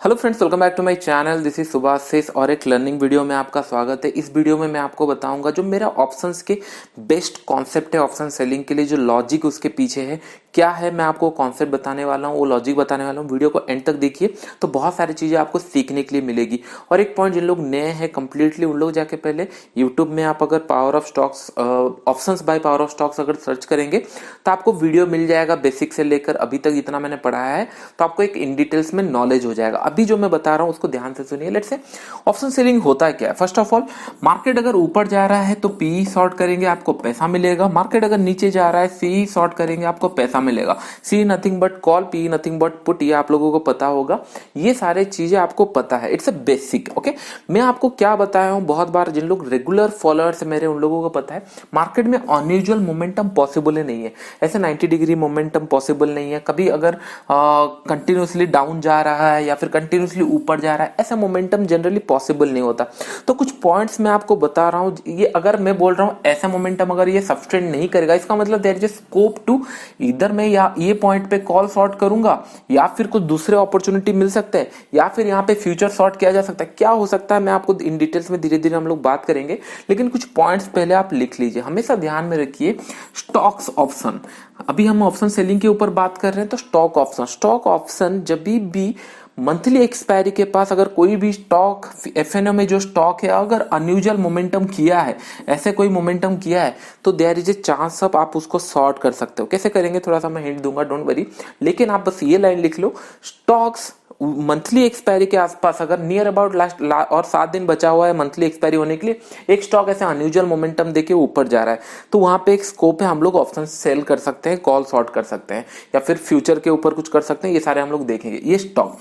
Hello friends, welcome back to my channel. This is Subhash सेस और एक लर्निंग वीडियो में आपका स्वागत है। इस वीडियो में मैं आपको बताऊंगा जो मेरा ऑप्शंस के बेस्ट कॉन्सेप्ट है ऑप्शन सेलिंग के लिए, जो लॉजिक उसके पीछे है क्या है। मैं आपको कॉन्सेप्ट बताने वाला हूँ, वो लॉजिक बताने वाला हूँ। वीडियो को एंड तक देखिए तो बहुत सारी चीजें आपको सीखने के लिए मिलेगी। और एक पॉइंट, जिन लोग नए हैं कंप्लीटली, उन लोग जाके पहले यूट्यूब में आप अगर power of stocks options by power of stocks अगर सर्च करेंगे तो आपको वीडियो मिल जाएगा बेसिक से लेकर अभी तक जितना मैंने पढ़ाया है, तो आपको एक इन डिटेल्स में नॉलेज हो जाएगा। अभी जो मैं बता रहा हूं उसको ध्यान से सुनिए। लेट्स से ऑप्शन सेलिंग होता है क्या है। फर्स्ट ऑफ ऑल, मार्केट अगर ऊपर जा रहा है तो पी शॉर्ट करेंगे, आपको पैसा मिलेगा। मार्केट अगर नीचे जा रहा है, सी शॉर्ट करेंगे, आपको पैसा मिलेगा। C nothing but call, P nothing but put, ये आप लोगों को पता होगा। ये सारे चीजें आपको पता है, इट्स अ बेसिक। ओके, मैं आपको क्या बताया हूं बहुत बार, जिन लोग रेगुलर फॉलोअर्स मेरे उन लोगों को पता है, मार्केट में अनयूजुअल मोमेंटम पॉसिबल ही नहीं है। ऐसे 90 डिग्री मोमेंटम पॉसिबल नहीं है। कभी अगर कंटिन्यूसली डाउन जा रहा है या फिर कंटिन्यूसली ऊपर जा रहा है, ऐसा मोमेंटम जनरली पॉसिबल नहीं होता। तो कुछ पॉइंट्स मैं आपको बता रहा हूं। ये अगर मैं बोल रहा हूं ऐसा मोमेंटम अगर ये सब्सटेंड नहीं करेगा, इसका मतलब देयर इज स्कोप टू, इधर मैं या ये पॉइंट पे कॉल शॉर्ट करूंगा या फिर कुछ दूसरे अपॉर्चुनिटी मिल सकते हैं या फिर यहाँ पे फ्यूचर शॉर्ट किया जा सकता है। क्या हो सकता है मैं आपको इन डिटेल्स में धीरे धीरे हम लोग बात करेंगे, लेकिन कुछ पॉइंट्स पहले आप लिख लीजिए। हमेशा ध्यान में रखिए, स्टॉक्स ऑप्शन, अभी हम ऑप्शन सेलिंग के ऊपर बात कर रहे हैं, तो स्टॉक ऑप्शन जब भी मंथली एक्सपायरी के पास अगर कोई भी स्टॉक, एफएनओ में जो स्टॉक है, अगर अनयूजुअल मोमेंटम किया है, ऐसे कोई मोमेंटम किया है, तो there is a chance of आप उसको शॉर्ट कर सकते हो। कैसे करेंगे थोड़ा सा मैं हिंट दूंगा, डोंट वरी, लेकिन आप बस ये लाइन लिख लो। स्टॉक्स मंथली एक्सपायरी के आसपास अगर नियर अबाउट लास्ट और 7 दिन बचा हुआ है मंथली एक्सपायरी होने के लिए, एक स्टॉक ऐसे अनयूजुअल मोमेंटम देके ऊपर जा रहा है, तो वहां पे एक स्कोप है, हम लोग ऑप्शन सेल कर सकते हैं, कॉल शॉर्ट कर सकते हैं या फिर फ्यूचर के ऊपर कुछ कर सकते हैं। ये सारे हम लोग देखेंगे। ये स्टॉक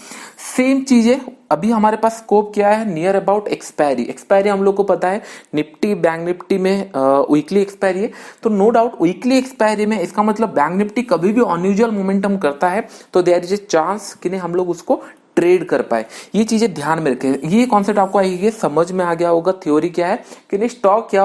सेम चीज है। अभी हमारे पास स्कोप क्या है, नियर अबाउट एक्सपायरी हम लोग को पता है, निफ्टी बैंक निफ्टी में वीकली एक्सपायरी है, तो नो डाउट वीकली एक्सपायरी में इसका मतलब बैंक निफ्टी कभी भी अनयूजुअल मोमेंटम करता है तो देयर इज ए चांस कि नहीं हम लोग उसको ट्रेड कर पाए। ये चीजें ध्यान में रखें। ये कॉन्सेप्ट आपको आएगी, समझ में आ गया होगा थ्योरी क्या है कि नहीं। स्टॉक क्या,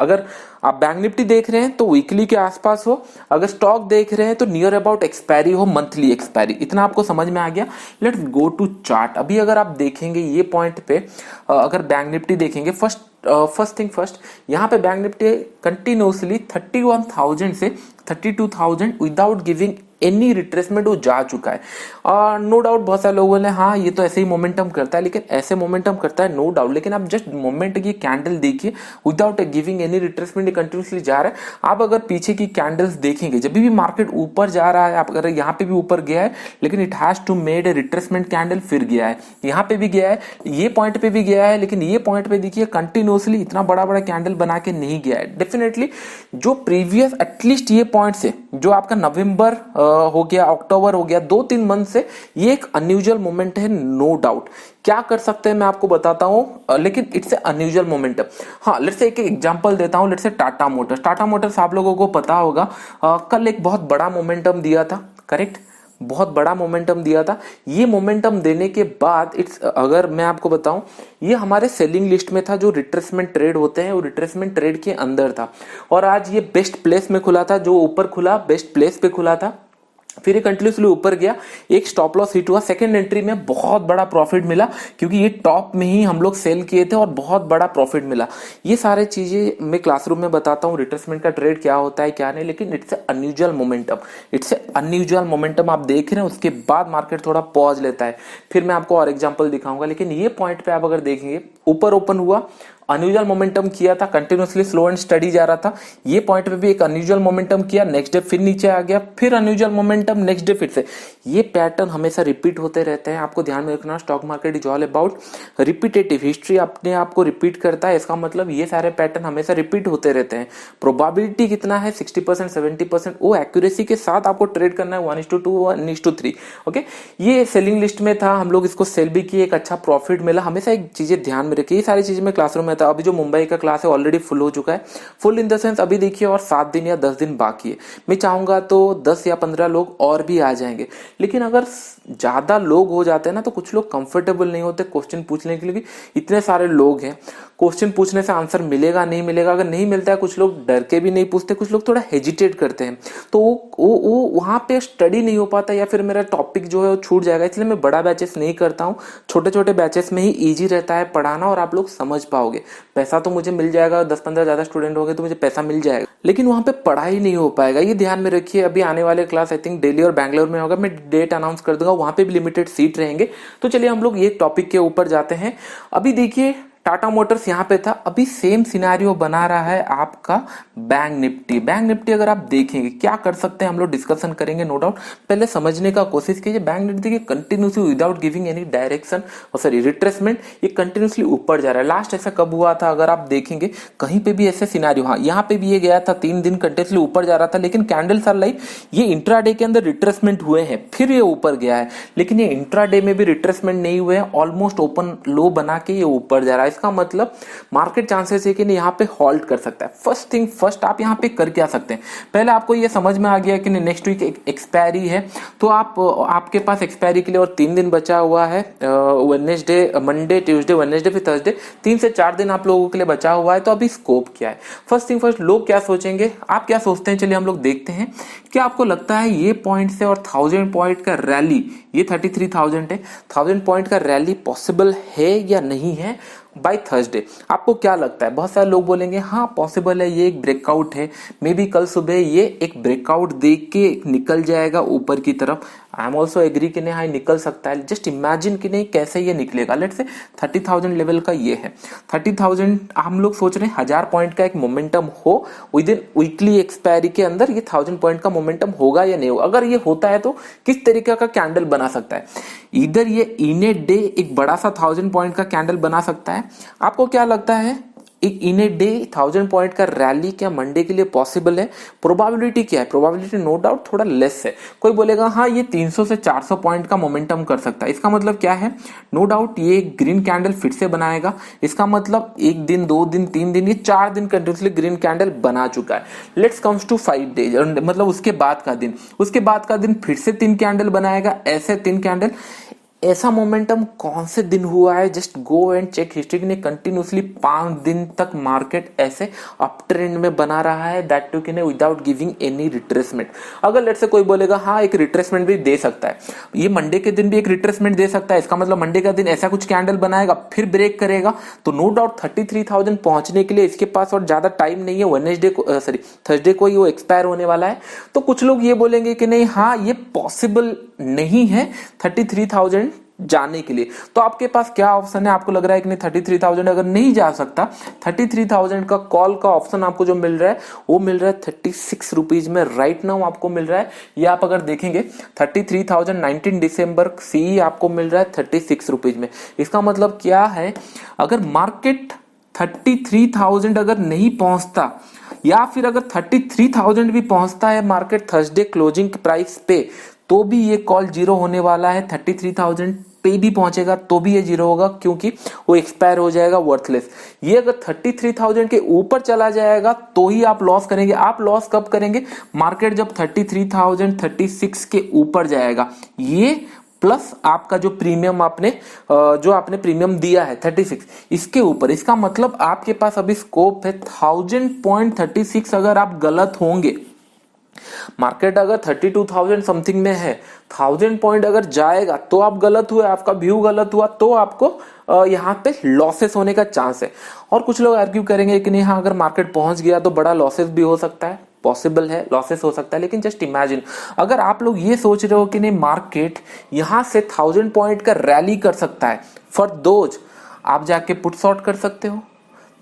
अगर आप बैंक निफ्टी देख रहे हैं तो वीकली के आसपास हो, अगर स्टॉक देख रहे हैं तो नियर अबाउट एक्सपायरी हो, मंथली एक्सपायरी। इतना आपको समझ में आ गया। Let's go to chart. अभी अगर आप देखेंगे ये पॉइंट पे, अगर बैंक निफ्टी देखेंगे, फर्स्ट थिंग फर्स्ट, यहाँ पे बैंक निफ्टी कंटिन्यूसली 31,000 से 32,000 विदाउट गिविंग एनी रिट्रेसमेंट वो जा चुका है। और नो डाउट बहुत सारे लोगों ने हाँ ये तो ऐसे ही मोमेंटम करता है, लेकिन ऐसे मोमेंटम करता है नो डाउट, लेकिन आप जस्ट मोमेंट की कैंडल देखिए, without giving any retracement continuously जा रहा है। आप अगर पीछे की कैंडल्स देखेंगे, जब भी मार्केट ऊपर जा रहा है, आप अगर यहाँ पे भी ऊपर गया है, लेकिन it has to made a retracement candle, फिर गया है, यहाँ पे भी गया है, ये पॉइंट पे भी गया है, लेकिन ये पॉइंट पे देखिए कंटिन्यूसली इतना बड़ा बड़ा कैंडल बना के नहीं गया है। डेफिनेटली जो प्रीवियस एटलीस्ट ये पॉइंट से, जो आपका नवंबर हो गया, अक्टूबर हो गया, 2-3 मंथ से ये एक अनयूजुअल मोमेंट है, नो डाउट। क्या कर सकते हैं मैं आपको बताता हूं, लेकिन इट्स ए अनयूजुअल मोमेंटम। हाँ, लेट्स से एक एग्जांपल देता हूं। लेट्स से टाटा मोटर्स आप लोगों को पता होगा, कल एक बहुत बड़ा मोमेंटम दिया था, करेक्ट, बहुत बड़ा मोमेंटम दिया था। ये मोमेंटम देने के बाद इट्स, अगर मैं आपको बताऊं, ये हमारे सेलिंग लिस्ट में था। जो रिट्रेसमेंट ट्रेड होते हैं वो रिट्रेसमेंट ट्रेड के अंदर था, और आज ये बेस्ट प्लेस में खुला था, जो ऊपर खुला बेस्ट प्लेस पे खुला था, फिर ये कंटिन्यूसली ऊपर गया, एक स्टॉप लॉस हिट हुआ, सेकंड एंट्री में बहुत बड़ा प्रॉफिट मिला, क्योंकि ये टॉप में ही हम लोग सेल किए थे और बहुत बड़ा प्रॉफिट मिला। ये सारे चीजें मैं क्लासरूम में बताता हूँ, रिट्रेसमेंट का ट्रेड क्या होता है क्या नहीं, लेकिन इट्स अनयूजुअल मोमेंटम आप देख रहे हैं। उसके बाद मार्केट थोड़ा पॉज लेता है, फिर मैं आपको और एग्जाम्पल दिखाऊंगा। लेकिन ये पॉइंट पे आप अगर देखेंगे, ऊपर ओपन हुआ, अनयूजुअल मोमेंटम किया था, कंटिन्यूसली स्लो एंड स्टडी जा रहा था। ये पॉइंट पे भी एक अनयूजुअल मोमेंटम किया, नेक्स्ट डे फिर नीचे आ गया, फिर अनयूजुअल मोमेंटम, नेक्स्ट डे फिर से। ये पैटर्न हमेशा रिपीट होते रहते हैं, आपको ध्यान में रखना। Stock market is all about repetitive, history अपने आप को रिपीट करता है, इसका मतलब ये सारे पैटर्न हमेशा रिपीट होते रहते हैं। प्रोबेबिलिटी कितना है, 60% 70%, वो एक्यूरेसी के साथ आपको ट्रेड करना है, 1:2 1:3। ओके, ये सेलिंग लिस्ट में था, हम लोग इसको सेल भी किए, एक अच्छा प्रॉफिट मिला। हमेशा एक चीजें ध्यान में रखिए, ये सारी चीजें मैं क्लासरूम में था। अभी जो मुंबई का क्लास है ऑलरेडी फुल हो चुका है, फुल इन द सेंस अभी देखिए और 7 दिन या 10 दिन बाकी है। मैं चाहूंगा तो 10 या 15 लोग और भी आ जाएंगे, लेकिन अगर ज्यादा लोग हो जाते हैं ना तो कुछ लोग कंफर्टेबल नहीं होते क्वेश्चन पूछने के लिए, इतने सारे लोग हैं, क्वेश्चन पूछने से आंसर मिलेगा नहीं मिलेगा, अगर नहीं मिलता है कुछ लोग डर के भी नहीं पूछते, कुछ लोग थोड़ा हेजिटेट करते हैं, तो वो वहां पे स्टडी नहीं हो पाता या फिर मेरा टॉपिक जो है वो छूट जाएगा। इसलिए मैं बड़ा बैचेस नहीं करता हूँ, छोटे छोटे बैचेस में ही इजी रहता है पढ़ाना और आप लोग समझ पाओगे। पैसा तो मुझे मिल जाएगा, 10-15 ज्यादा स्टूडेंट हो गए तो मुझे पैसा मिल जाएगा, लेकिन वहां पे पढ़ाई नहीं हो पाएगा, ये ध्यान में रखिए। अभी आने वाले क्लास आई थिंक दिल्ली और बैंगलोर में होगा, मैं डेट अनाउंस कर दूंगा, वहां पे भी लिमिटेड सीट रहेंगे। तो चलिए हम लोग ये टॉपिक के ऊपर जाते हैं। अभी देखिए टाटा मोटर्स यहाँ पे था, अभी सेम सिनेरियो बना रहा है आपका बैंक निफ्टी। बैंक निफ्टी अगर आप देखेंगे क्या कर सकते हैं हम लोग डिस्कशन करेंगे नो डाउट। पहले समझने का कोशिश कीजिए, बैंक निफ्टी की continuously without giving any direction और सॉरी रिट्रेसमेंट ये कंटिन्यूसली ऊपर जा रहा है। लास्ट ऐसा कब हुआ था अगर आप देखेंगे कहीं पे भी ऐसे सिनेरियो, हाँ यहाँ पे भी ये गया था 3 दिन कंटिन्यूसली ऊपर जा रहा था, लेकिन कैंडल्स आर लाइक ये इंट्राडे के अंदर रिट्रेसमेंट हुए हैं फिर ये ऊपर गया है, लेकिन ये इंट्राडे में भी रिट्रेसमेंट नहीं हुए हैं, ऑलमोस्ट ओपन लो बना के ये ऊपर जा रहा है। इसका मतलब मार्केट चांसेस है कि यहाँ पे हॉल्ट कर सकता है। फर्स्ट थिंग फर्स्ट आप यहाँ पे कर क्या सकते हैं, पहले आपको ये समझ में आ गया कि नेक्स्ट वीक एक्सपायरी है, तो आपके पास एक्सपायरी के लिए और 3 दिन बचा हुआ है, वेडनेसडे मंडे ट्यूसडे वेडनेसडे फिर थर्सडे, 3 से 4 दिन आप लोगों के लिए बचा हुआ है। तो अभी स्कोप क्या है, फर्स्ट थिंग फर्स्ट लोग क्या सोचेंगे, आप क्या सोचते हैं, चलिए हम लोग देखते हैं। क्या आपको लगता है ये पॉइंट से और 1000 पॉइंट का रैली, ये 33,000 है, 1000 पॉइंट का रैली पॉसिबल है या नहीं है बाय थर्सडे? आपको क्या लगता है? बहुत सारे लोग बोलेंगे हाँ पॉसिबल है, ये एक ब्रेकआउट है, मे बी कल सुबह ये एक ब्रेकआउट देख के निकल जाएगा ऊपर की तरफ। आई एम ऑल्सो एग्री कि नहीं हाँ निकल सकता है, जस्ट इमेजिन कि नहीं कैसे ये निकलेगा। लेट्स से 30,000 लेवल का ये है, 30,000 हम लोग सोच रहे हैं 1000 पॉइंट का एक मोमेंटम हो विद इन वीकली एक्सपायरी के अंदर, ये 1000 पॉइंट का मोमेंटम होगा या नहीं होगा? अगर ये होता है तो किस तरीके का कैंडल बना सकता है? इधर ये इन ए डे एक बड़ा सा 1000 पॉइंट का कैंडल बना सकता है। आपको क्या लगता है एक इन ए डे 1000 पॉइंट का रैली क्या मंडे के लिए पॉसिबल है? प्रोबेबिलिटी क्या है? प्रोबेबिलिटी नो डाउट थोड़ा लेस है। कोई बोलेगा हाँ ये 300 से 400 पॉइंट का मोमेंटम कर सकता है। इसका मतलब क्या है? नो डाउट ये ग्रीन कैंडल फिर से बनाएगा। इसका मतलब 1 दिन 2 दिन 3 दिन ये 4 दिन कंटिन्यूसली ग्रीन कैंडल बना चुका है। लेट्स कम्स टू 5 डेज, मतलब उसके बाद का दिन फिर से 3 कैंडल बनाएगा, ऐसे 3 कैंडल। ऐसा मोमेंटम कौन से दिन हुआ है? Just go and check history ने कंटिन्यूसली 5 दिन तक मार्केट ऐसे अप ट्रेंड में बना रहा है, दैट टू कि विदाउट गिविंग एनी रिट्रेसमेंट। अगर लेट से कोई बोलेगा हाँ एक रिट्रेसमेंट भी दे सकता है, ये मंडे के दिन भी एक रिट्रेसमेंट दे सकता है, इसका मतलब मंडे का दिन ऐसा कुछ कैंडल बनाएगा फिर ब्रेक करेगा, तो नो डाउट 33,000 पहुंचने के लिए इसके पास और ज्यादा टाइम नहीं है। वेडनेसडे को थर्सडे को ही वो एक्सपायर होने वाला है। तो कुछ लोग ये बोलेंगे कि नहीं हाँ ये पॉसिबल नहीं है 33,000 जाने के लिए। तो आपके पास क्या ऑप्शन है? आपको लग रहा है कि नहीं 33,000 अगर नहीं जा सकता, 33,000 का कॉल का ऑप्शन आपको जो मिल रहा है वो मिल रहा है 36 रुपीज में राइट नाउ आपको मिल रहा है। ये आप अगर देखेंगे 33,000 19 दिसंबर सी आपको मिल रहा है 36 रुपीज में। इसका मतलब क्या है? अगर मार्केट 33,000 अगर नहीं पहुंचता या फिर अगर 33,000 भी पहुंचता है मार्केट थर्सडे क्लोजिंग प्राइस पे, तो भी ये कॉल जीरो होने वाला है। 33,000 पे भी पहुंचेगा तो भी ये जीरो होगा, क्योंकि वो एक्सपायर हो जाएगा, वर्थलेस। ये अगर 33,000 के ऊपर चला जाएगा तो ही आप लॉस करेंगे। आप लॉस कब करेंगे? मार्केट जब 33,036 के ऊपर जाएगा, ये प्लस आपका जो प्रीमियम आपने प्रीमियम दिया है 36 इसके ऊपर। इसका मतलब आपके पास अभी स्कोप है 1000.36। अगर आप गलत होंगे, मार्केट अगर 32,000 समथिंग में है, 1000 पॉइंट अगर जाएगा तो आप गलत हुए, आपका व्यू गलत हुआ, तो आपको यहाँ पे लॉसेस होने का चांस है। और कुछ लोग आर्ग्यू करेंगे कि नहीं हाँ अगर मार्केट पहुंच गया तो बड़ा लॉसेस भी हो सकता है, पॉसिबल है लॉसेस हो सकता है। लेकिन जस्ट इमेजिन अगर आप लोग ये सोच रहे हो कि नहीं मार्केट यहां से 1000 पॉइंट का रैली कर सकता है, फॉर दोज आप जाके पुट शॉर्ट कर सकते हो।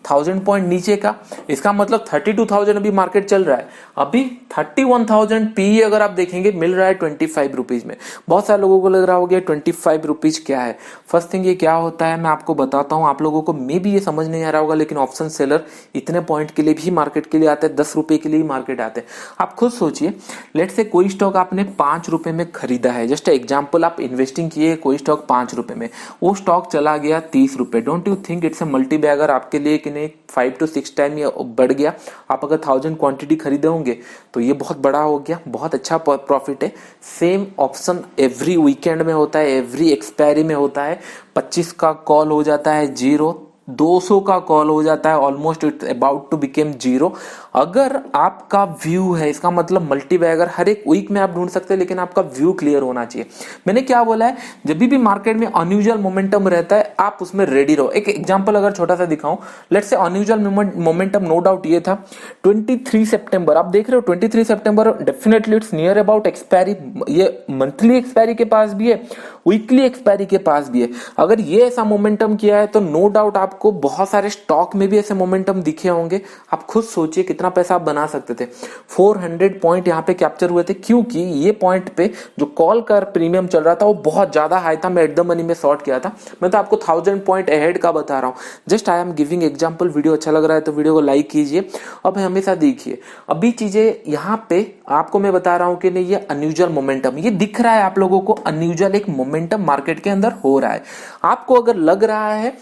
1000 पॉइंट नीचे का, इसका मतलब 32,000 अभी मार्केट चल रहा है। अभी 31,000 पी अगर आप देखेंगे मिल रहा है 25 रुपीज में। बहुत सारे लोगों को लग रहा होगा 25 रुपीज क्या है। फर्स्ट थिंग ये क्या होता है मैं आपको बताता हूं, आप लोगों को मे भी ये समझ नहीं आ रहा होगा, लेकिन ऑप्शन सेलर इतने पॉइंट के लिए भी मार्केट के लिए आते हैं, 10 रुपए के लिए मार्केट आते हैं। आप खुद सोचिए, लेट से कोई स्टॉक आपने 5 रुपए में खरीदा है, जस्ट एग्जाम्पल आप इन्वेस्टिंग किए कोई स्टॉक 5 रुपए में, वो स्टॉक चला गया 30 रुपए। Don't you think it's a multibagger आपके लिए कि नहीं 5 to 6 टाइम ये बढ़ गया। आप अगर 1000 क्वांटिटी खरीदे होंगे तो ये बहुत बड़ा हो गया, बहुत अच्छा प्रॉफिट है। सेम ऑप्शन एवरी वीकेंड में होता है, एवरी एक्सपायरी में होता है। 25 का कॉल हो जाता है 0, 200 का कॉल हो जाता है almost it's about to became 0। अगर आपका व्यू है, इसका मतलब मल्टी बैगर हर एक वीक में आप ढूंढ सकते हैं, लेकिन आपका व्यू क्लियर होना चाहिए। मैंने क्या बोला है, जब भी मार्केट में अनयूजुअल मोमेंटम रहता है आप उसमें रेडी रहो। एक एग्जांपल अगर छोटा सा दिखाऊं, let's say unusual momentum no doubt ये था 23 सितंबर। आप देख रहे हो 23 सितंबर definitely it's near about expiry. ये मंथली एक्सपायरी के पास भी है, वीकली एक्सपायरी के पास भी है। अगर ये ऐसा मोमेंटम किया है तो नो डाउट आपको बहुत सारे स्टॉक में भी ऐसे मोमेंटम दिखे होंगे। आप खुद सोचिए कितना पैसा आप बना सकते थे। 400 पॉइंट यहाँ पे कैप्चर हुए थे, क्योंकि ये पॉइंट पे जो कॉल का प्रीमियम चल रहा था वो बहुत ज्यादा हाई था। मैं एट द मनी में शॉर्ट किया था। मैं तो आपको 1000 पॉइंट अहेड का बता रहा हूँ, just I am giving example. Video अच्छा लग रहा है तो वीडियो को लाइक कीजिए। अब हमेशा देखिए, अभी चीजें यहाँ पे आपको मैं बता रहा हूँ कि नहीं ये अनयूजुअल मोमेंटम, ये दिख रहा है आप लोगों को अनयूजुअल एक मोमेंटम मार्केट के अंदर हो रहा है। आपको अगर लग रहा है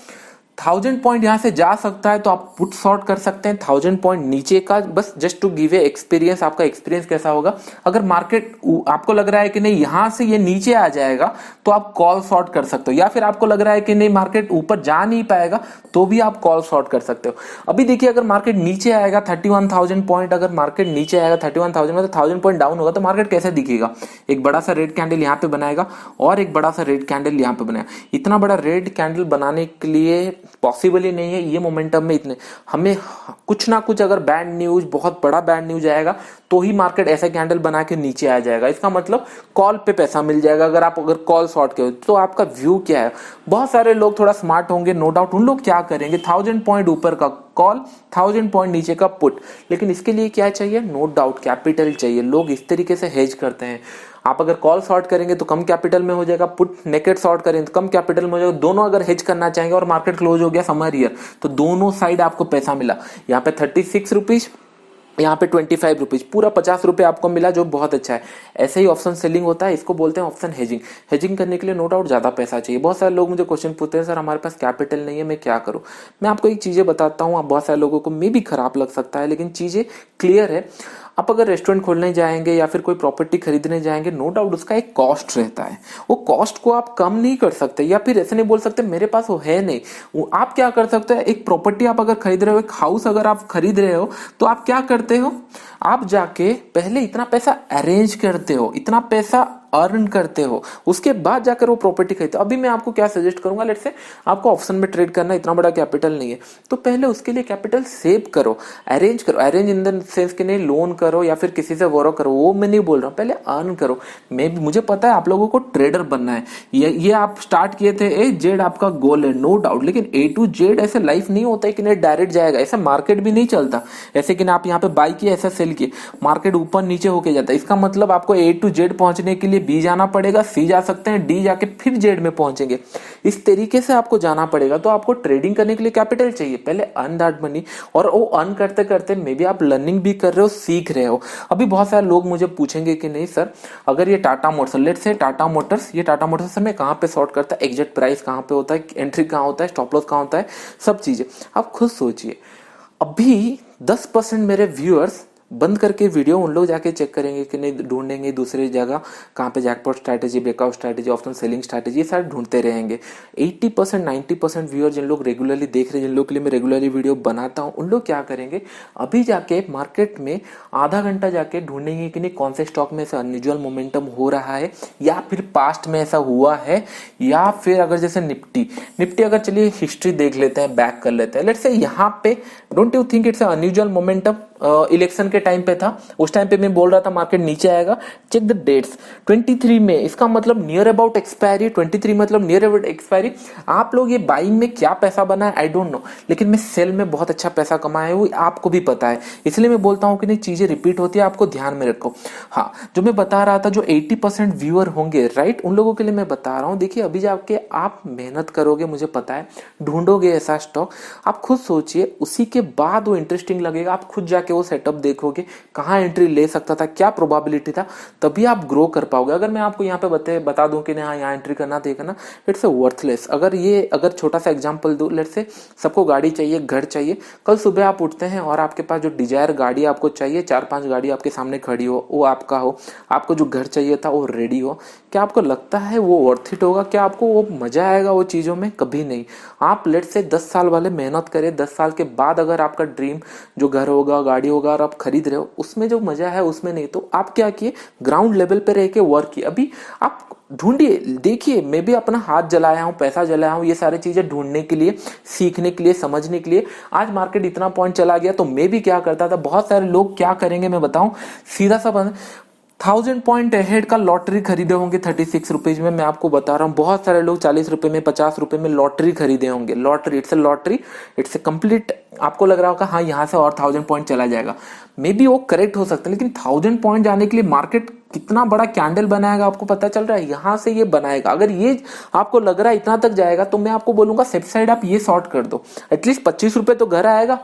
1000 पॉइंट यहां से जा सकता है तो आप पुट शॉर्ट कर सकते हैं 1000 पॉइंट नीचे का, बस just to give a experience. आपका एक्सपीरियंस कैसा होगा, अगर मार्केट आपको लग रहा है कि नहीं यहां से ये नीचे आ जाएगा तो आप कॉल शॉर्ट कर सकते हो, या फिर आपको लग रहा है कि नहीं मार्केट ऊपर जा नहीं पाएगा तो भी आप कॉल शॉर्ट कर सकते हो। अभी देखिए, अगर मार्केट नीचे आएगा 31,000 पॉइंट, अगर मार्केट नीचे आएगा 31,000 में तो 1000 पॉइंट डाउन होगा तो मार्केट कैसे दिखेगा, एक बड़ा सा रेड कैंडल यहाँ पे बनाएगा और एक बड़ा सा रेड कैंडल यहाँ पे बनाएगा। इतना बड़ा रेड कैंडल बनाने के लिए पॉसिबल ही नहीं है ये मोमेंटम में। इतने हमें कुछ ना कुछ अगर बैड न्यूज, बहुत बड़ा बैड न्यूज आएगा तो ही मार्केट ऐसा कैंडल बना के नीचे आ जाएगा। इसका मतलब कॉल पे पैसा मिल जाएगा। अगर आप कॉल शॉर्ट के हो तो आपका व्यू क्या है। बहुत सारे लोग थोड़ा स्मार्ट होंगे नो डाउट, उन लोग क्या करेंगे 1000 पॉइंट ऊपर का कॉल, 1000 पॉइंट नीचे का पुट। लेकिन इसके लिए क्या चाहिए, नो डाउट कैपिटल चाहिए। लोग इस तरीके से हेज करते हैं। आप अगर कॉल शॉर्ट करेंगे तो कम कैपिटल में हो जाएगा, पुट नेकेड शॉर्ट करेंगे तो कम कैपिटल में हो जाएगा। दोनों अगर हेज करना चाहेंगे और मार्केट क्लोज हो गया समर ईयर तो दोनों साइड आपको पैसा मिला। यहाँ पे 36 रुपीज, यहाँ पे 25 रुपीज, पूरा 50 रुपए आपको मिला, जो बहुत अच्छा है। ऐसे ही ऑप्शन सेलिंग होता है, इसको बोलते हैं ऑप्शन हेजिंग। हेजिंग करने के लिए नो डाउट ज्यादा पैसा चाहिए। बहुत सारे लोग मुझे क्वेश्चन पूछते हैं, सर हमारे पास कैपिटल नहीं है, मैं क्या करूं। मैं आपको एक चीजें बताता हूँ, बहुत सारे लोगों को मे भी खराब लग सकता है लेकिन चीजें क्लियर है। आप अगर रेस्टोरेंट खोलने जाएंगे या फिर कोई प्रॉपर्टी खरीदने जाएंगे, नो डाउट उसका एक कॉस्ट रहता है। वो कॉस्ट को आप कम नहीं कर सकते, या फिर ऐसे नहीं बोल सकते मेरे पास वो है नहीं। वो आप क्या कर सकते हैं, एक प्रॉपर्टी आप अगर खरीद रहे हो, एक हाउस अगर आप खरीद रहे हो तो आप क्या करते हो, आप जाके पहले इतना पैसा अरेंज करते हो, इतना पैसा अर्न करते हो, उसके बाद जाकर वो प्रॉपर्टी खरीदते हो। अभी मैं आपको क्या सजेस्ट करूंगा, लेट्स से आपको ऑप्शन में ट्रेड करना, इतना बड़ा कैपिटल नहीं है तो पहले उसके लिए कैपिटल सेव करो, अरेंज करो। अरेंज इन द सेंस के नहीं लोन करो या फिर किसी से बोरो करो, वो मैं नहीं बोल रहा हूँ, पहले अर्न करो। मुझे पता है आप लोगों को ट्रेडर बनना है, ये आप स्टार्ट किए थे ए जेड आपका गोल है नो डाउट, लेकिन ए टू जेड ऐसे लाइफ नहीं होता है कि नहीं डायरेक्ट जाएगा। ऐसा मार्केट भी नहीं चलता ऐसे कि आप यहाँ पे बाई किए ऐसा सेल किए, मार्केट ऊपर नीचे होके जाता है। इसका मतलब आपको ए टू जेड पहुंचने के लिए बी जाना पड़ेगा, सी जा सकते हैं, डी जाके फिर जेड में पहुंचेंगे। इस तरीके से आपको जाना पड़ेगा। तो आपको ट्रेडिंग करने के लिए कैपिटल चाहिए, पहले अर्न दैट मनी, और वो अर्न करते करते मे बी आप लर्निंग भी कर रहे हो, सीख रहे हो। अभी बहुत सारे लोग मुझे पूछेंगे कि नहीं सर अगर ये Tata Motors, let's say Tata Motors, ये टाटा मोटर्स में कहाँ पे शॉर्ट करता है, एग्जैक्ट प्राइस कहाँ पे होता है, एंट्री कहाँ होता है, स्टॉप लॉस कहाँ होता है, सब चीजें आप खुद सोचिए। अभी 10% मेरे व्यूअर्स बंद करके वीडियो उन लोग जाके चेक करेंगे कि नहीं, ढूंढेंगे दूसरी जगह कहाँ पे jackpot strategy, breakout strategy, option selling strategy, ये सारे ढूंढते रहेंगे। 80% 90% व्यूअर जिन लोग रेगुलरली देख रहे हैं, जिन लोग के लिए मैं रेगुलरली वीडियो बनाता हूँ, उन लोग क्या करेंगे, अभी जाके मार्केट में आधा घंटा जाके ढूंढेंगे कि नहीं कौन से स्टॉक में ऐसा अनयूजुअल मोमेंटम हो रहा है, या फिर पास्ट में ऐसा हुआ है, या फिर अगर जैसे निफ्टी अगर चलिए हिस्ट्री देख लेते हैं, बैक कर लेते हैं। लेट्स से यहाँ पे don't you think it's unusual momentum, election के टाइम पे था, उस टाइम पे मैं बोल रहा था मार्केट नीचे आएगा। चेक द डेट्स, 23 में, इसका मतलब नियर अबाउट एक्सपायरी, 23 मतलब नियर अबाउट एक्सपायरी। आप लोग ये बाइंग में क्या पैसा बना है आई डोंट नो, लेकिन मैं सेल में बहुत अच्छा पैसा कमाया हूँ, आपको भी पता है, इसलिए मैं बोलता हूँ कि नहीं चीजें रिपीट होती है, आपको ध्यान में रखो। हाँ, जो मैं बता रहा था, जो 80% व्यूअर होंगे राइट, उन लोगों के लिए मैं बता रहा हूँ। देखिए अभी जाके आप मेहनत करोगे, मुझे पता है, ढूंढोगे ऐसा स्टॉक, आप खुद सोचिए, उसी के बाद वो इंटरेस्टिंग लगेगा, आप खुद जाके वो सेटअप देखोगे, कहाँ एंट्री ले सकता था, क्या प्रोबेबिलिटी था, तभी आप ग्रो कर पाओगे। अगर मैं आपको यहाँ पे बता दूं कि हाँ यहाँ एंट्री करना देखना, इट्स ए वर्थलेस। अगर छोटा सा एग्जांपल दूं, लेट्स से सबको गाड़ी चाहिए, घर चाहिए, कल सुबह आप उठते हैं और आपके पास जो डिजायर गाड़ी आपको चाहिए, 4-5 गाड़ी आपके सामने खड़ी हो, वो आपका हो, आपको जो घर चाहिए था वो रेडी हो, क्या आपको लगता है वो वर्थ इट होगा? क्या आपको वो मजा आएगा वो चीजों में? कभी नहीं। आप लेट से 10 साल वाले मेहनत करें, 10 साल के बाद अगर आपका ड्रीम जो घर होगा, गाड़ी होगा और आप खरीद रहे हो, उसमें जो मजा है उसमें नहीं, तो आप क्या किए, ग्राउंड लेवल पे रह के वर्क किए। अभी आप ढूंढिए, देखिए, मैं भी अपना हाथ जलाया हूँ, पैसा जलाया हूँ, ये सारी चीजें ढूंढने के लिए, सीखने के लिए, समझने के लिए। आज मार्केट इतना पॉइंट चला गया तो मैं भी क्या करता था, बहुत सारे लोग क्या करेंगे मैं बताऊं, सीधा सा 1000 पॉइंट अहेड का लॉटरी खरीदे होंगे 36 रुपीज में। मैं आपको बता रहा हूँ, बहुत सारे लोग 40 रुपए में, 50 रुपए में लॉटरी खरीदे होंगे। Lottery, it's a lottery, it's a complete. आपको लग रहा होगा हाँ यहाँ से और 1000 पॉइंट चला जाएगा, मे बी वो करेक्ट हो सकता है, लेकिन 1000 पॉइंट जाने के लिए मार्केट कितना बड़ा कैंडल बनाएगा आपको पता चल रहा है? यहाँ से ये बनाएगा। अगर ये आपको लग रहा है इतना तक जाएगा, तो मैं आपको बोलूंगा सेफ साइड आप ये शॉर्ट कर दो, एटलीस्ट 25 रुपए तो घर आएगा,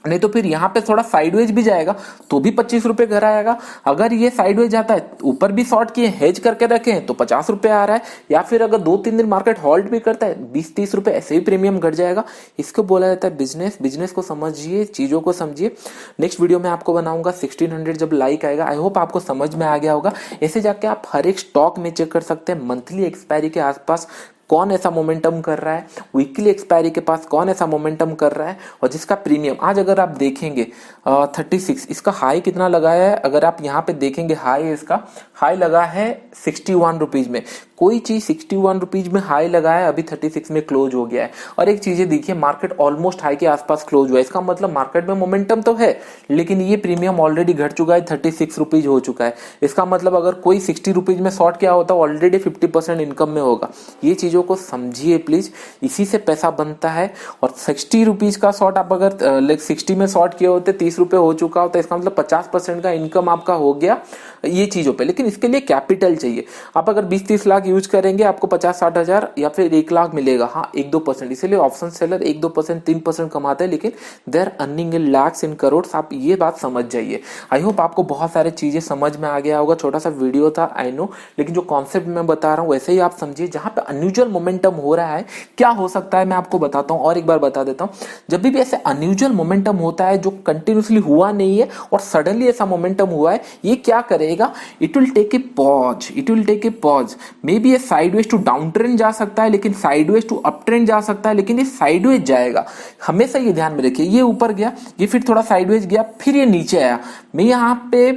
नहीं तो फिर यहाँ पे थोड़ा साइडवेज भी जाएगा तो भी 25 रुपए घर आएगा। अगर ये साइडवेज जाता है, ऊपर भी शॉर्ट किए, हेज करके रखे हैं, तो 50 रुपए आ रहा है। या फिर अगर 2-3 दिन मार्केट हॉल्ट भी करता है, 20-30 रुपए ऐसे ही प्रीमियम घट जाएगा। इसको बोला जाता है बिजनेस। बिजनेस को समझिए, चीजों को समझिए। नेक्स्ट वीडियो में आपको बनाऊंगा 1600 जब लाइक आएगा। आई होप आपको समझ में आ गया होगा। ऐसे जाके आप हर एक स्टॉक में चेक कर सकते हैं, मंथली एक्सपायरी के आसपास कौन ऐसा मोमेंटम कर रहा है, वीकली एक्सपायरी के पास कौन ऐसा मोमेंटम कर रहा है, और जिसका प्रीमियम आज अगर आप देखेंगे 36, इसका हाई कितना लगाया है, अगर आप यहाँ पे देखेंगे हाई, इसका हाई लगा है 61 रुपीज में। कोई चीज 61 रुपीज में हाई लगा है, अभी 36 में क्लोज हो गया है। और एक चीज देखिए, मार्केट ऑलमोस्ट हाई के आसपास क्लोज हुआ है, इसका मतलब मार्केट में मोमेंटम तो है, लेकिन ये प्रीमियम ऑलरेडी घट चुका है, 36 रुपीज हो चुका है। इसका मतलब अगर कोई 60 रुपीज में शॉर्ट किया होता, ऑलरेडी 50% इनकम में होगा। ये चीजों को समझिए प्लीज, इसी से पैसा बनता है। और 60 रुपीज का शॉर्ट आप अगर 60 में शॉर्ट किए होते, 30 रुपए हो चुका होता, इसका मतलब 50% का इनकम आपका हो गया ये चीजों पे। लेकिन इसके लिए कैपिटल चाहिए। आप अगर 20-30 लाख यूज करेंगे, आपको 50-60 हजार या फिर 1 लाख मिलेगा, हाँ 1-2%। इसीलिए ऑप्शन सेलर 1-2%, 3% कमाते हैं, लेकिन they are earning in lakhs, in crore. आप ये बात समझ जाइए। आई होप आपको बहुत सारी चीजें समझ में आ गया होगा। छोटा सा वीडियो था आई नो, लेकिन जो कॉन्सेप्ट मैं बता रहा हूँ वैसे ही आप समझिए। जहां पे अनयूजुअल मोमेंटम हो रहा है, क्या हो सकता है मैं आपको बताता हूँ, और एक बार बता देता हूँ। जब भी ऐसे अनयूजुअल मोमेंटम होता है जो कंटिन्यूसली हुआ नहीं है और सडनली ऐसा मोमेंटम हुआ है, ये क्या करेगा, it will take a pause, it will take a pause. Maybe ये साइडवेज टू डाउन ट्रेंड जा सकता है, लेकिन साइडवेज टू अप ट्रेंड जा सकता है, लेकिन ये साइडवेज जाएगा। हमेशा ये ध्यान में रखिए। ये ऊपर गया, ये फिर थोड़ा साइडवेज गया, फिर ये नीचे आया। मैं यहाँ पे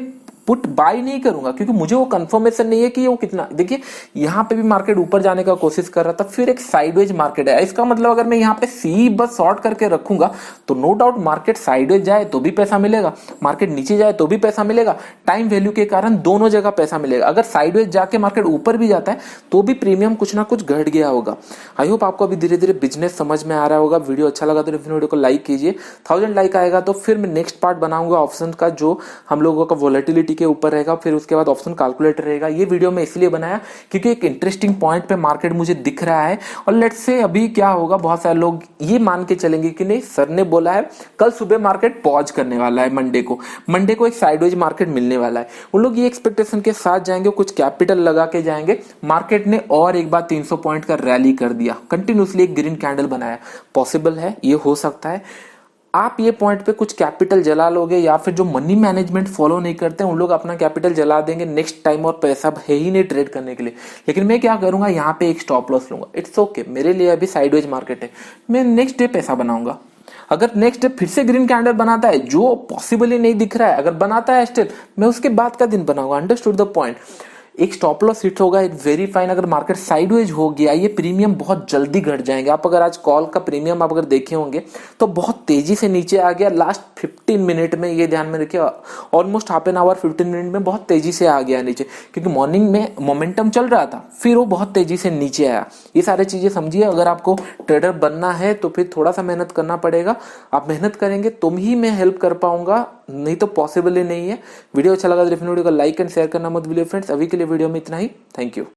पुट बाय नहीं करूंगा, क्योंकि मुझे वो कंफर्मेशन नहीं है कि वो कितना। देखिए यहाँ पे भी मार्केट ऊपर जाने का कोशिश कर रहा था, फिर एक साइडवेज मार्केट है। इसका मतलब अगर मैं यहाँ पे सी बस शॉर्ट करके रखूंगा, तो नो डाउट मार्केट साइडवेज जाए तो भी पैसा मिलेगा, मार्केट नीचे जाए तो भी पैसा मिलेगा। टाइम वैल्यू के कारण दोनों जगह पैसा मिलेगा। अगर साइडवेज जाके मार्केट ऊपर भी जाता है तो भी प्रीमियम कुछ ना कुछ घट गया होगा। आई होप आपको अभी धीरे धीरे बिजनेस समझ में आ रहा होगा। वीडियो अच्छा लगा तो वीडियो को लाइक कीजिए। 1000 लाइक आएगा तो फिर मैं नेक्स्ट पार्ट बनाऊंगा ऑप्शन का, जो हम लोगों का वोलेटिलिटी के ऊपर रहेगा। फिर उसके बाद ऑप्शन कैलकुलेटर रहेगा। ये वीडियो मैं इसलिए बनाया क्योंकि एक इंटरेस्टिंग पॉइंट पे मार्केट मुझे दिख रहा है। और लेट्स से अभी क्या होगा, बहुत सारे लोग ये मान के चलेंगे कि नहीं सर ने बोला है कल सुबह मार्केट पॉज करने वाला है, मंडे को एक साइडवेज मार्केट मिलने वाला है। उन लोग ये एक्सपेक्टेशन के साथ जाएंगे, कुछ कैपिटल लगा के जाएंगे। मार्केट ने और एक बार 300 पॉइंट का रैली कर दिया, कंटिन्यूसली एक ग्रीन कैंडल बनाया। पॉसिबल है, ये हो सकता है। आप ये पॉइंट पे कुछ कैपिटल जला लोगे, या फिर जो मनी मैनेजमेंट फॉलो नहीं करते उन लोग अपना कैपिटल जला देंगे नेक्स्ट टाइम, और पैसा है ही नहीं ट्रेड करने के लिए। लेकिन मैं क्या करूंगा, यहाँ पे एक स्टॉप लॉस लूंगा। इट्स ओके, मेरे लिए अभी साइडवेज मार्केट है, मैं नेक्स्ट डे पैसा बनाऊंगा। अगर नेक्स्ट डे फिर से ग्रीन कैंडल बनाता है, जो पॉसिबल ही नहीं दिख रहा है, अगर बनाता है स्टिल, मैं उसके बाद का दिन बनाऊंगा। Understood the point. एक स्टॉप लॉस हिट होगा, एक वेरी फाइन। अगर मार्केट साइडवेज हो गया, ये प्रीमियम बहुत जल्दी घट जाएंगे। आप अगर आज कॉल का प्रीमियम आप अगर देखे होंगे तो बहुत तेजी से नीचे आ गया लास्ट 15 मिनट में, ये ध्यान में रखिए। Almost half an hour 15 minute में बहुत तेजी से आ गया नीचे, क्योंकि मॉर्निंग में मोमेंटम चल रहा था, फिर वो बहुत तेजी से नीचे आया। ये सारी चीजें समझिए। अगर आपको ट्रेडर बनना है तो फिर थोड़ा सा मेहनत करना पड़ेगा। आप मेहनत करेंगे तुम ही मैं हेल्प कर पाऊंगा, नहीं तो पॉसिबल ही नहीं है। वीडियो अच्छा लगा तो वीडियो को लाइक एंड शेयर करना मत भूलिए फ्रेंड्स। अभी के लिए वीडियो में इतना ही। Thank you.